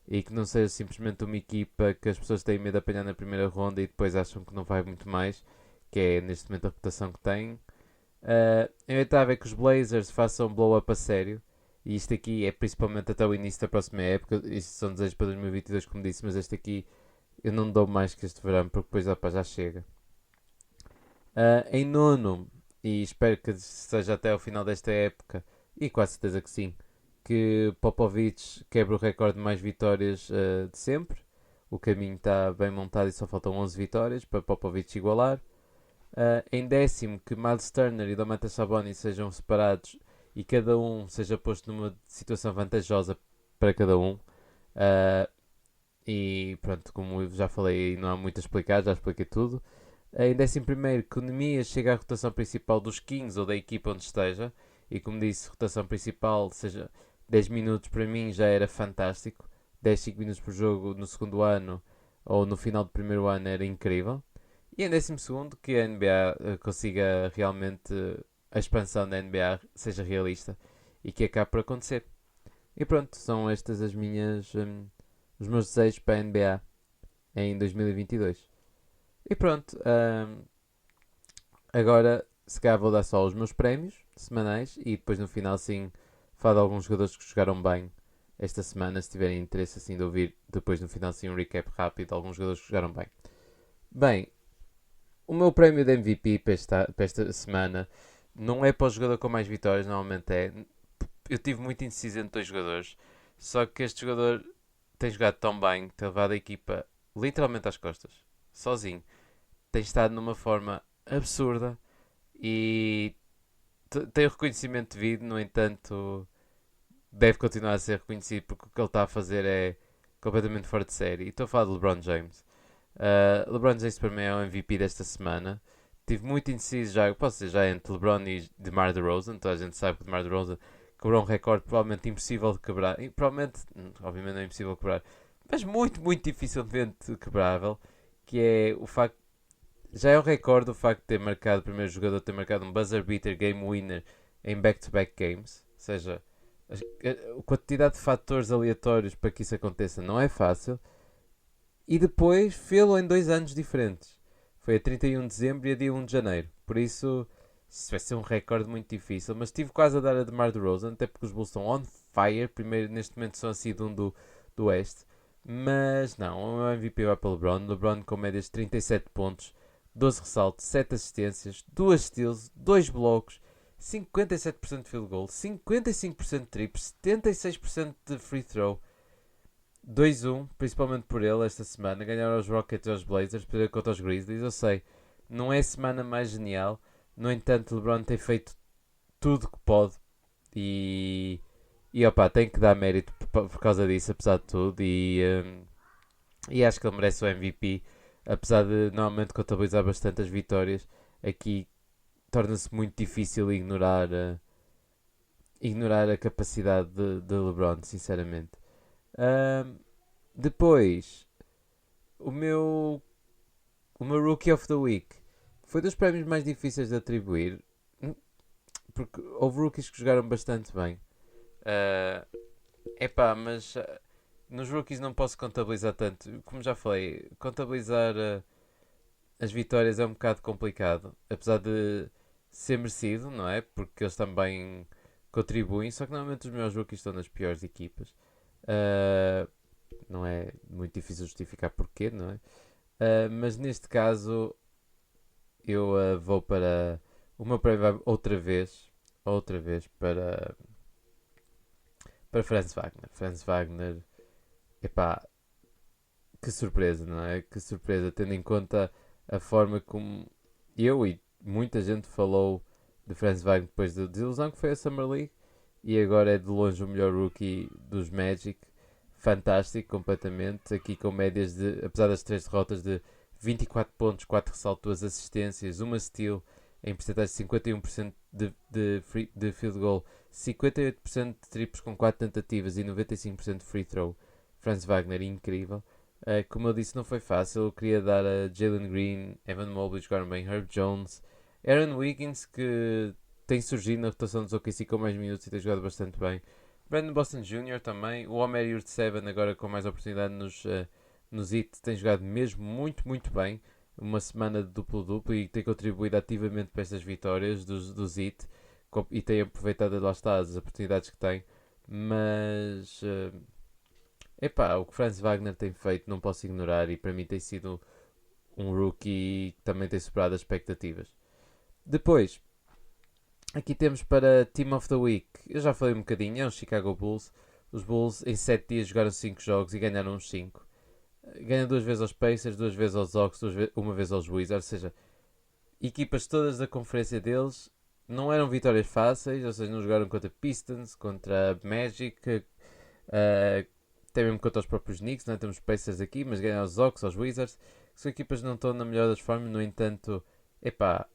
e que não seja simplesmente uma equipa que as pessoas têm medo de apanhar na primeira ronda e depois acham que não vai muito mais, que é neste momento a reputação que têm. Em oitavo é que os Blazers façam um blow-up a sério. E isto aqui é principalmente até o início da próxima época. Isto são desejos para 2022, como disse, mas este aqui eu não dou mais que este verão, porque depois opa, já chega. Em nono, e espero que seja até ao final desta época, e quase certeza que sim, que Popovich quebre o recorde de mais vitórias de sempre. o caminho está bem montado e só faltam 11 vitórias para Popovich igualar. Em décimo, que Miles Turner e Domantas Sabonis sejam separados e cada um seja posto numa situação vantajosa para cada um. E pronto, como eu já falei, não há muito a explicar, já expliquei tudo. Em décimo primeiro, que o Nemias chega à rotação principal dos Kings ou da equipa onde esteja. E como disse, rotação principal, seja 10 minutos para mim já era fantástico. 10, 5 minutos por jogo no segundo ano ou no final do primeiro ano era incrível. E em décimo segundo, que a NBA consiga realmente a expansão da NBA seja realista e que acabe por acontecer. E pronto, são estas os meus desejos para a NBA em 2022. E pronto, agora se calhar vou dar só os meus prémios semanais e depois no final sim falar de alguns jogadores que jogaram bem esta semana, se tiverem interesse assim de ouvir depois no final sim um recap rápido de alguns jogadores que jogaram bem. Bem, o meu prémio de MVP para esta semana não é para o jogador com mais vitórias, normalmente é. Eu tive muito indeciso entre dois jogadores, só que este jogador tem jogado tão bem, tem levado a equipa literalmente às costas, sozinho. Tem estado numa forma absurda e tem o reconhecimento devido, no entanto, deve continuar a ser reconhecido porque o que ele está a fazer é completamente fora de série. E estou a falar de LeBron James. LeBron James para mim é o MVP desta semana. Tive muito indeciso já, posso dizer já entre LeBron e DeMar DeRozan. Toda a gente sabe que DeMar DeRozan quebrou um recorde provavelmente impossível de quebrar. E provavelmente, obviamente não é impossível de quebrar, mas muito, muito dificilmente quebrável. Que é o facto, já é o recorde o facto de ter marcado, o primeiro jogador ter marcado um buzzer beater game winner em back-to-back games. Ou seja, a quantidade de fatores aleatórios para que isso aconteça não é fácil. E depois fê-lo em 2 anos diferentes. Foi a 31 de dezembro e a dia 1 de janeiro. Por isso vai ser um recorde muito difícil. Mas estive quase a dar a DeMar DeRozan, até porque os Bulls estão on fire. Primeiro, neste momento são a seed 1 do Oeste. Mas não, o meu MVP vai para o LeBron. LeBron com médias de 37 pontos, 12 ressaltos, 7 assistências, 2 steals, 2 blocos, 57% de field goal, 55% de triplos, 76% de free throw. 2-1, principalmente por ele esta semana. Ganharam os Rockets e os Blazers, perder contra os Grizzlies. Eu sei, não é a semana mais genial. No entanto, LeBron tem feito tudo que pode e opa, tem que dar mérito por causa disso, apesar de tudo. E acho que ele merece o MVP, apesar de normalmente contabilizar bastante as vitórias. Aqui torna-se muito difícil ignorar a capacidade de LeBron, sinceramente. Ahm, Depois, o meu, o meu Rookie of the Week foi dos prémios mais difíceis de atribuir, porque houve rookies que jogaram bastante bem. Ah, Epá, mas nos rookies não posso contabilizar tanto. Como já falei, contabilizar as vitórias é um bocado complicado, apesar de ser merecido, não é? Porque eles também contribuem, só que normalmente os meus rookies estão nas piores equipas. Ah, não é muito difícil justificar porquê, não é? Mas neste caso eu vou para o meu prémio vai outra vez para Franz Wagner. Franz Wagner, epá, que surpresa, não é? Que surpresa, tendo em conta a forma como eu e muita gente falou de Franz Wagner depois da desilusão que foi a Summer League e agora é de longe o melhor rookie dos Magic. Fantástico, completamente. Aqui com médias de, apesar das 3 derrotas, de 24 pontos, 4 ressaltos, 2 assistências, uma steal, em porcentagem de 51% de field goal, 58% de triplos com 4 tentativas e 95% de free throw. Franz Wagner, incrível. Como eu disse, não foi fácil. Eu queria dar a Jalen Green, Evan Mobley jogaram bem, Herb Jones, Aaron Wiggins, que tem surgido na rotação dos OKC com mais minutos e tem jogado bastante bem. Brandon Boston Jr. também. O Omer Yurtseven agora com mais oportunidade nos Heat tem jogado mesmo muito, muito bem. Uma semana de duplo-duplo e tem contribuído ativamente para estas vitórias dos Heat e tem aproveitado, lá está, as oportunidades que tem. Mas, epá, o que Franz Wagner tem feito não posso ignorar e para mim tem sido um rookie que também tem superado as expectativas. Depois, aqui temos para Team of the Week. Eu já falei um bocadinho, é os Chicago Bulls. Os Bulls em 7 dias jogaram 5 jogos e ganharam os 5. ganha 2 vezes aos Pacers, 2 vezes aos Hawks, uma vez aos Wizards, ou seja, equipas todas da conferência deles não eram vitórias fáceis, ou seja, não jogaram contra Pistons, contra Magic, até mesmo contra os próprios Knicks, não é? Temos Pacers aqui, mas ganham aos Hawks, aos Wizards, são equipas que não estão na melhor das formas, no entanto, epá,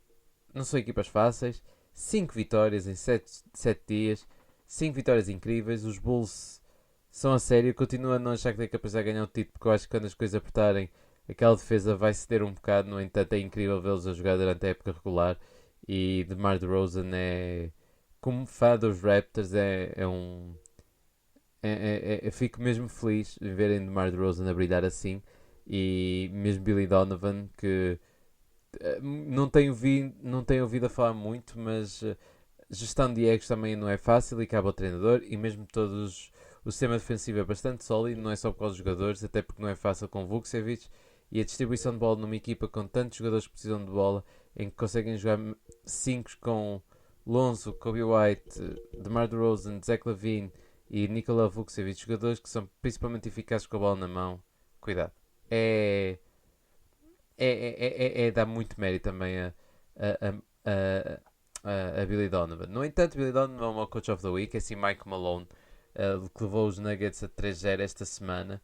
não são equipas fáceis. 5 vitórias em 7 dias, 5 vitórias incríveis. Os Bulls são a sério. Continuo a não achar que tem capacidade de ganhar o título, porque eu acho que quando as coisas apertarem, aquela defesa vai ceder um bocado. No entanto, é incrível vê-los a jogar durante a época regular. E DeMar DeRozan é, como fã dos Raptors, é um. Eu fico mesmo feliz em verem DeMar DeRozan a brilhar assim. E mesmo Billy Donovan, que não tenho ouvido a falar muito, mas gestão de egos também não é fácil e cabe ao treinador. E mesmo todos o sistema defensivo é bastante sólido, não é só por causa dos jogadores, até porque não é fácil com Vukcevic. E a distribuição de bola numa equipa com tantos jogadores que precisam de bola, em que conseguem jogar 5 com Lonzo, Kobe White, DeMar DeRozan, Zach LaVine e Nikola Vukcevic, jogadores que são principalmente eficazes com a bola na mão. Cuidado. É, é dar muito mérito também a, a Billy Donovan. No entanto, Billy Donovan é o meu Coach of the Week, é assim Mike Malone, que levou os Nuggets a 3-0 esta semana.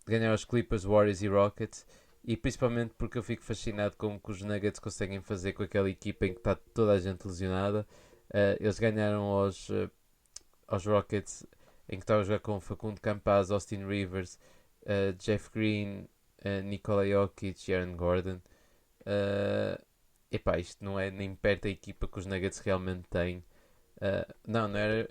Ganharam os Clippers, Warriors e Rockets. E principalmente porque eu fico fascinado com o que os Nuggets conseguem fazer com aquela equipa em que está toda a gente lesionada. Eles ganharam aos Rockets, em que estavam a jogar com Facundo Campaz, Austin Rivers, Jeff Green, Nikola Jokic e Aaron Gordon. Epá, isto não é nem perto da equipa que os Nuggets realmente têm. Não era.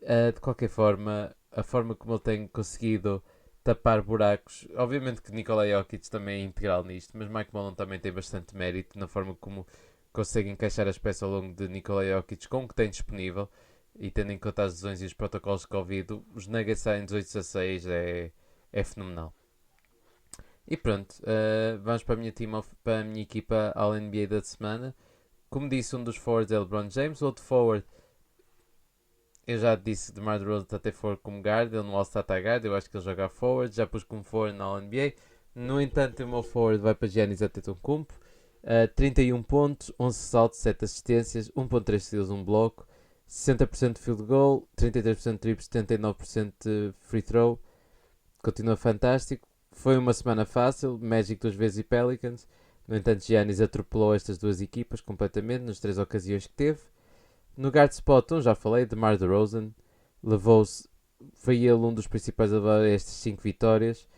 É. De qualquer forma, a forma como ele tem conseguido tapar buracos. Obviamente que Nikola Jokic também é integral nisto, mas Mike Malone também tem bastante mérito na forma como consegue encaixar as peças ao longo de Nikola Jokic com o que tem disponível. E tendo em conta as lesões e os protocolos de Covid, os Nuggets saem 18-16 é fenomenal. E pronto, vamos para a para a minha equipa ao NBA da semana. Como disse, um dos forwards é LeBron James, o outro forward, eu já disse que DeMar DeRozan está até forward como guard, ele no All-Star está guard, eu acho que ele joga forward, já pus como forward na NBA. No entanto, o meu forward vai para Giannis Antetokounmpo. 31 pontos, 11 saltos, 7 assistências, 1.3 steals, 1 bloco, 60% de field goal, 33% de triplos, 79% de free throw. Continua fantástico. Foi uma semana fácil, Magic 2 vezes e Pelicans. No entanto, Giannis atropelou estas duas equipas completamente nas 3 ocasiões que teve. No guard spot 1, já falei, DeMar DeRozan. Levou-se, foi ele um dos principais a levar estas 5 vitórias.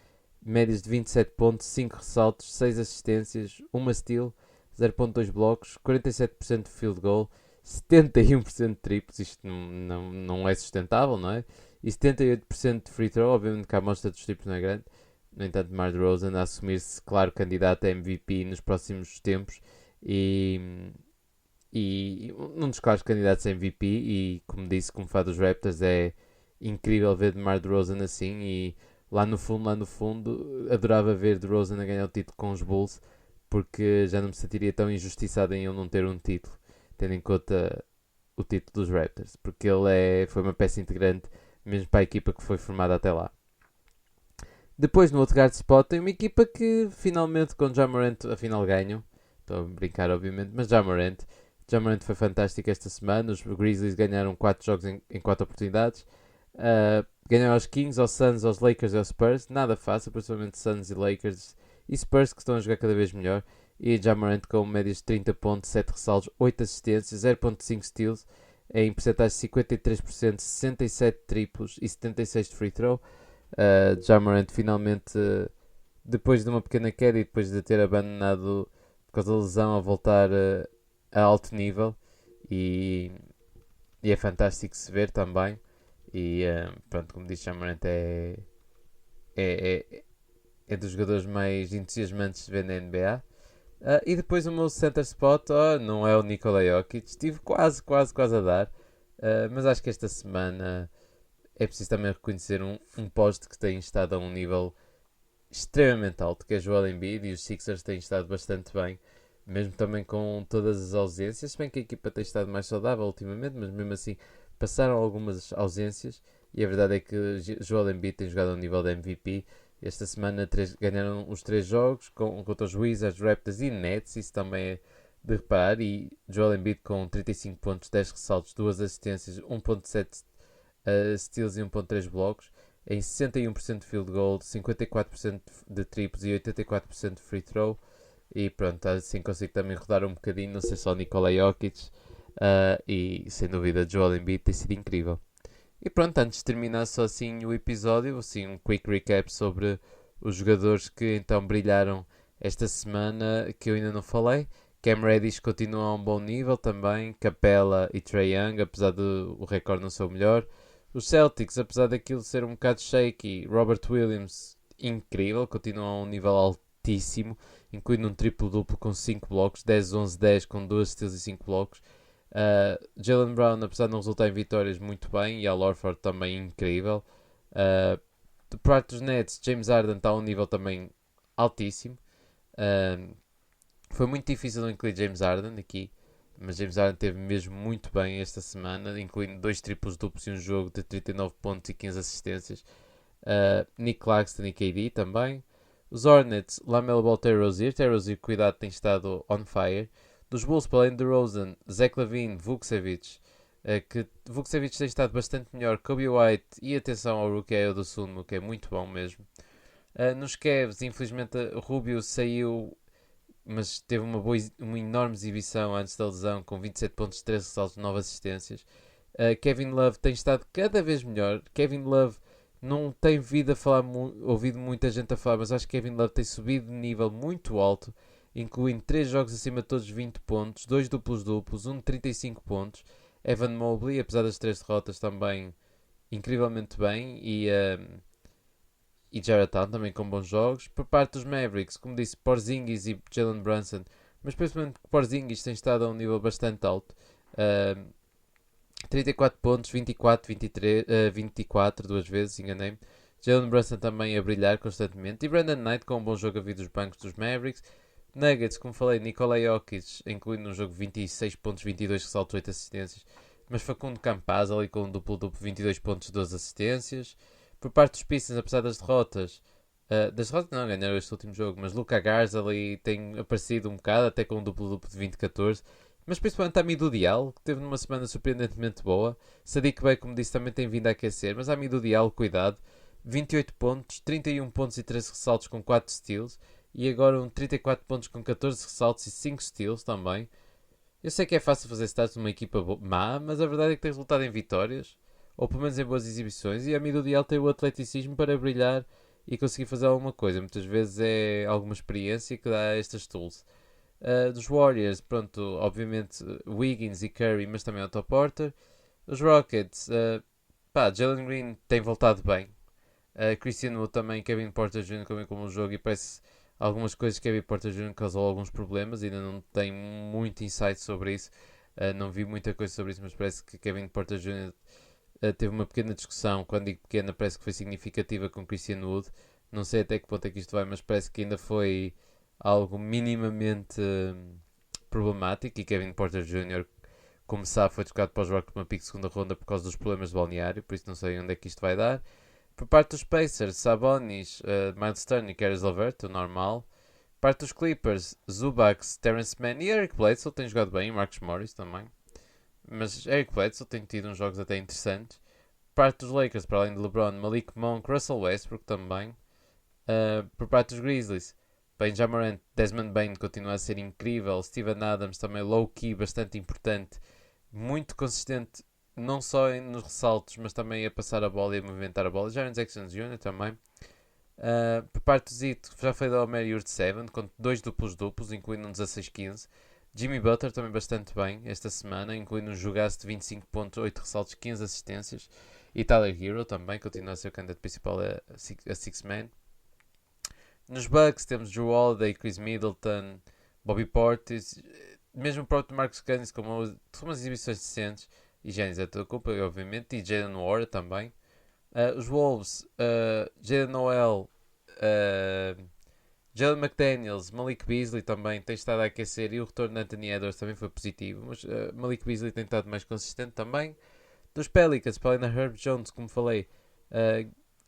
Médias de 27 pontos, 5 ressaltos, 6 assistências, 1 steal, 0.2 blocos, 47% de field goal, 71% de triplos. Isto não é sustentável, não é? E 78% de free throw. Obviamente que a amostra dos triplos não é grande. No entanto, DeMar DeRozan a assumir-se, claro, candidato a MVP nos próximos tempos. E um dos claros candidatos a MVP. E como disse, como fã dos Raptors, é incrível ver DeMar DeRozan assim. E lá no fundo, adorava ver DeRozan a ganhar o título com os Bulls, porque já não me sentiria tão injustiçado em ele não ter um título, tendo em conta o título dos Raptors, porque foi uma peça integrante mesmo para a equipa que foi formada até lá. Depois no outro guard spot tem uma equipa que finalmente com Ja Morant afinal ganham. Estou a brincar obviamente, mas Ja Morant foi fantástico esta semana. Os Grizzlies ganharam 4 jogos em 4 oportunidades. Ganharam aos Kings, aos Suns, aos Lakers e aos Spurs. Nada fácil, principalmente Suns e Lakers e Spurs que estão a jogar cada vez melhor. E Ja Morant com médias de 30 pontos, 7 ressaltos, 8 assistências, 0.5 steals, em percentagem de 53%, 67 triplos e 76 de free throw. Ja Morant finalmente, depois de uma pequena queda e depois de ter abandonado por causa da lesão, a voltar a alto nível. E, e é fantástico se ver também. E pronto, como disse, Ja Morant é, é, é dos jogadores mais entusiasmantes de ver na NBA. E depois o meu center spot não é o Nikola Jokic. Estive quase a dar. Mas acho que esta semana é preciso também reconhecer um poste que tem estado a um nível extremamente alto, que é Joel Embiid, e os Sixers têm estado bastante bem, mesmo também com todas as ausências, se bem que a equipa tem estado mais saudável ultimamente, mas mesmo assim passaram algumas ausências e a verdade é que Joel Embiid tem jogado ao nível da MVP. Esta semana ganharam os 3 jogos contra os Wizards, Raptors e Nets, isso também é de reparar, e Joel Embiid com 35 pontos, 10 ressaltos, 2 assistências, 1.7 steals e 1.3 blocos, em 61% de field goal, 54% de triplos e 84% de free throw. E pronto, assim consigo também rodar um bocadinho, não sei só Nikola Jokic, e sem dúvida Joel Embiid tem sido incrível. E pronto, antes de terminar só assim o episódio, assim um quick recap sobre os jogadores que então brilharam esta semana, que eu ainda não falei. Cam Reddish continua a um bom nível também, Capella e Trae Young, apesar do o recorde não ser o melhor. Os Celtics, apesar daquilo ser um bocado shaky, Robert Williams, incrível, continua a um nível altíssimo, incluindo um triplo-duplo com 5 blocos, 10-11-10 com 2 steals e 5 blocos. Jaylen Brown, apesar de não resultar em vitórias, muito bem, e Al Horford também incrível. De parte dos Nets, James Harden está a um nível também altíssimo. Foi muito difícil não incluir James Harden aqui, mas James Harden teve mesmo muito bem esta semana, incluindo 2 triplos duplos e um jogo de 39 pontos e 15 assistências. Nick Claxton e KD também. Os Hornets, Lamelo Ball, Terry Rozier, cuidado, tem estado on fire. Dos Bulls, para além de DeRozan, Zach LaVine, Vukcevic, que Vukcevic tem estado bastante melhor, Kobe White e atenção ao rookie do Suno, que é muito bom mesmo. Nos Cavs, infelizmente, Rubio saiu, mas teve uma enorme exibição antes da lesão, com 27 pontos, 13 ressaltos, 9 assistências. Kevin Love tem estado cada vez melhor. Kevin Love não tem ouvido muita gente a falar, mas acho que Kevin Love tem subido de nível muito alto, incluindo 3 jogos acima de todos 20 pontos, 2 duplos-duplos, um de 35 pontos. Evan Mobley, apesar das 3 derrotas, também incrivelmente bem. E Jarrett Allen também com bons jogos. Por parte dos Mavericks, como disse, Porzingis e Jalen Brunson, mas principalmente Porzingis tem estado a um nível bastante alto. 34 pontos, 24, 23, 24, duas vezes, enganei-me. Jalen Brunson também a brilhar constantemente. E Brandon Knight com um bom jogo a vir dos bancos dos Mavericks. Nuggets, como falei, Nikola Jokic, incluindo no jogo 26 pontos, 22 ressaltos, 8 assistências. Mas Facundo Campaz ali com um duplo-duplo, 22 pontos, 12 assistências. Por parte dos Pistons, apesar das derrotas, das derrotas não, ganharam este último jogo, mas Luka Garza ali tem aparecido um bocado, até com um duplo-duplo de 20-14. Mas principalmente a Amidou Diallo, que teve numa semana surpreendentemente boa. Sadiq Bey, como disse, também tem vindo a aquecer, mas a Amidou Diallo, cuidado. 28 pontos, 31 pontos e 13 ressaltos com 4 steals. E agora um 34 pontos com 14 ressaltos e 5 steals também. Eu sei que é fácil fazer stats numa equipa má, mas a verdade é que tem resultado em vitórias, ou pelo menos em boas exibições, e a Amidou Diallo tem o atleticismo para brilhar e conseguir fazer alguma coisa. Muitas vezes é alguma experiência que dá estas tools. Dos Warriors, pronto, obviamente Wiggins e Curry, mas também Otto Porter. Os Rockets, Jalen Green tem voltado bem. Christian Wood também, Kevin Porter Jr. também como um jogo e parece algumas coisas que Kevin Porter Jr. causou alguns problemas, ainda não tenho muito insight sobre isso. Não vi muita coisa sobre isso, mas parece que Kevin Porter Jr. Teve uma pequena discussão, quando digo pequena parece que foi significativa com Christian Wood. Não sei até que ponto é que isto vai, mas parece que ainda foi algo minimamente problemático e Kevin Porter Jr. como sabe foi trocado para os Rockets uma pick de segunda ronda por causa dos problemas de balneário, por isso não sei onde é que isto vai dar. Por parte dos Pacers, Sabonis, Miles Turner e Caris LeVert, o normal. Por parte dos Clippers, Zubac, Terrence Mann e Eric Bledsoe tem jogado bem, e Marcus Morris também. Mas Eric Bledsoe tem tido uns jogos até interessantes. Por parte dos Lakers, para além de LeBron, Malik Monk, Russell Westbrook também. Por parte dos Grizzlies, bem, Ja Morant, Desmond Bain continua a ser incrível. Steven Adams também low-key, bastante importante. Muito consistente, não só nos ressaltos, mas também a passar a bola e a movimentar a bola. Jaren Jackson Jr. também. Por parte do Zito, já foi da Omer Yurt 7, com 2 duplos-duplos, incluindo um 16-15. Jimmy Butler também bastante bem esta semana, incluindo um jogaço de 25 pontos, 8 ressaltos, 15 assistências. E Tyler Hero também continua a ser o candidato principal a Six-Man. Nos Bucks temos Drew Holiday, Chris Middleton, Bobby Portis, mesmo o próprio Marcus Cousins com umas exibições decentes. E Giannis é toda a culpa, obviamente. E Jalen Warren também. Os Wolves, Jalen Noel, Jalen McDaniels, Malik Beasley também tem estado a aquecer. E o retorno de Anthony Edwards também foi positivo. Mas Malik Beasley tem estado mais consistente também. Dos Pelicans, para além da Herb Jones, como falei,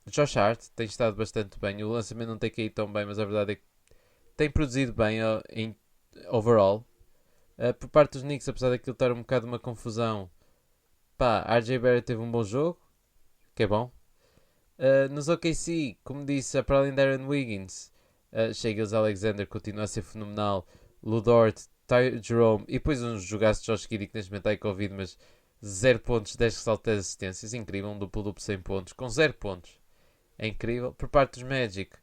Josh Hart tem estado bastante bem. O lançamento não tem caído tão bem, mas a verdade é que tem produzido bem em overall. Por parte dos Knicks, apesar daquilo estar um bocado uma confusão, pá, RJ Barrett teve um bom jogo, que é bom. Nos OKC, como disse, para além de Aaron Wiggins, Shai Gilgeous-Alexander continua a ser fenomenal. Lu Dort, Ty Jerome e depois uns jogaços de Josh Giddey que neste momento está em Covid, mas 0 pontos, 10 ressaltos, 10 assistências, incrível, um duplo-duplo 100 pontos, com 0 pontos, é incrível. Por parte dos Magic,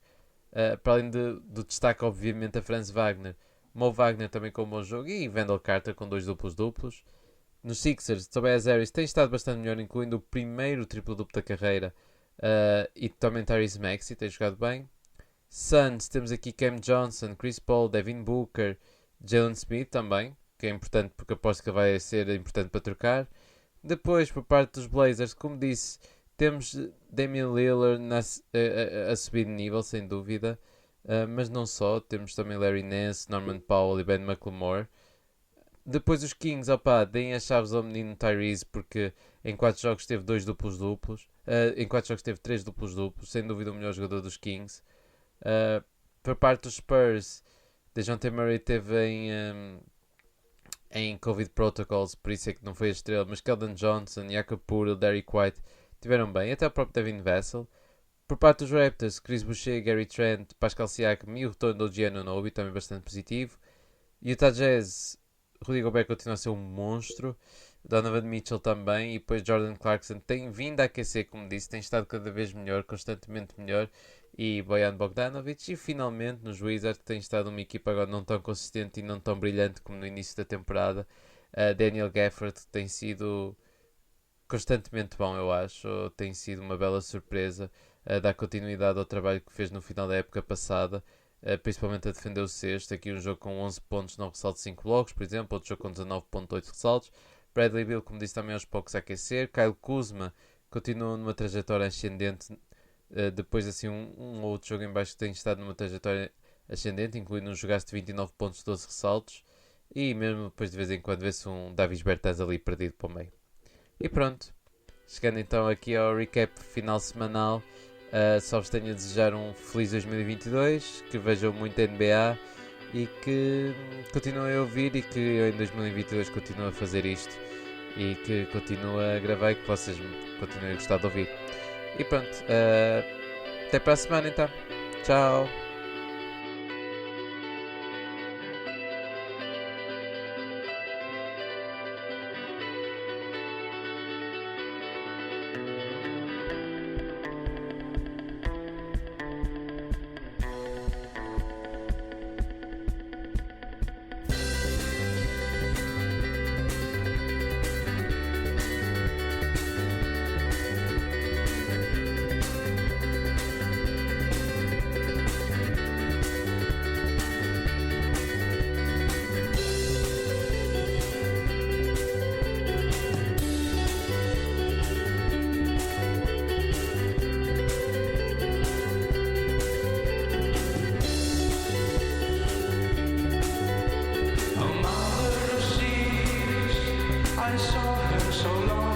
para além do destaque obviamente a Franz Wagner, Mo Wagner também com um bom jogo e Wendell Carter com 2 duplos-duplos. Nos Sixers, Tobias Harris tem estado bastante melhor, incluindo o primeiro triplo-duplo da carreira, e também Tyrese Maxey tem jogado bem. Suns, temos aqui Cam Johnson, Chris Paul, Devin Booker, Jalen Smith também, que é importante porque aposto que vai ser importante para trocar. Depois, por parte dos Blazers, como disse, temos Damian Lillard a subir de nível, sem dúvida. Mas não só, temos também Larry Nance, Norman Powell e Ben McLemore. Depois os Kings, deem as chaves ao menino Tyrese, porque em 4 jogos teve 2 duplos-duplos. Em 4 jogos teve 3 duplos-duplos, sem dúvida o melhor jogador dos Kings. Por parte dos Spurs, DeJounte Murray esteve em Covid Protocols, por isso é que não foi a estrela, mas Keldon Johnson, Jakob Poeltl, Derrick White tiveram bem, até o próprio Devin Vassell. Por parte dos Raptors, Chris Boucher, Gary Trent, Pascal Siakam e o retorno do OG Anunoby, também bastante positivo. Utah Jazz, Rudy Gobert continua a ser um monstro, Donovan Mitchell também, e depois Jordan Clarkson tem vindo a aquecer, como disse, tem estado cada vez melhor, constantemente melhor, e Bojan Bogdanovic. E finalmente nos Wizards, que tem estado uma equipa agora não tão consistente e não tão brilhante como no início da temporada, Daniel Gafford tem sido constantemente bom, eu acho, tem sido uma bela surpresa, dar continuidade ao trabalho que fez no final da época passada, principalmente a defender o sexto. Aqui um jogo com 11 pontos, 9 ressaltos, 5 blocos, por exemplo, outro jogo com 19.8 ressaltos. Bradley Beal, como disse, também aos poucos a aquecer. Kyle Kuzma continua numa trajetória ascendente, depois assim um outro jogo em baixo que tem estado numa trajetória ascendente, incluindo um jogaço de 29 pontos, 12 ressaltos, e mesmo depois de vez em quando vê-se um Davis Bertans ali perdido para o meio. E pronto, chegando então aqui ao recap final semanal, só vos tenho a desejar um feliz 2022, que vejam muito NBA e que continuem a ouvir, e que eu em 2022 continuo a fazer isto e que continuo a gravar e que vocês continuem a gostar de ouvir. E pronto, até para a semana então. Tchau! I saw her so long